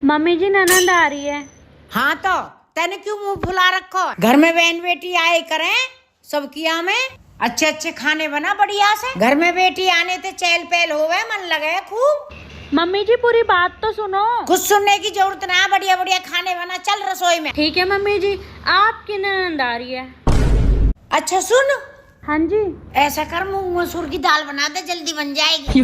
Mummy जी ननद आ रही है। हाँ तो तैने क्यों मुंह फुला रखो? घर में बहन बेटी आए करें सबकी में अच्छे अच्छे खाने बना बढ़िया से। घर में बेटी आने ते चहल पहल होवे, मन लगे खूब। मम्मी जी पूरी बात तो सुनो। कुछ सुनने की जरूरत ना, बढ़िया बढ़िया खाने बना, चल रसोई में। ठीक है मम्मी जी, आपकी ननद आ रही है। अच्छा सुन, हाँ जी। ऐसा कर मूंग मसूर की दाल बना दे, जल्दी बन जाएगी।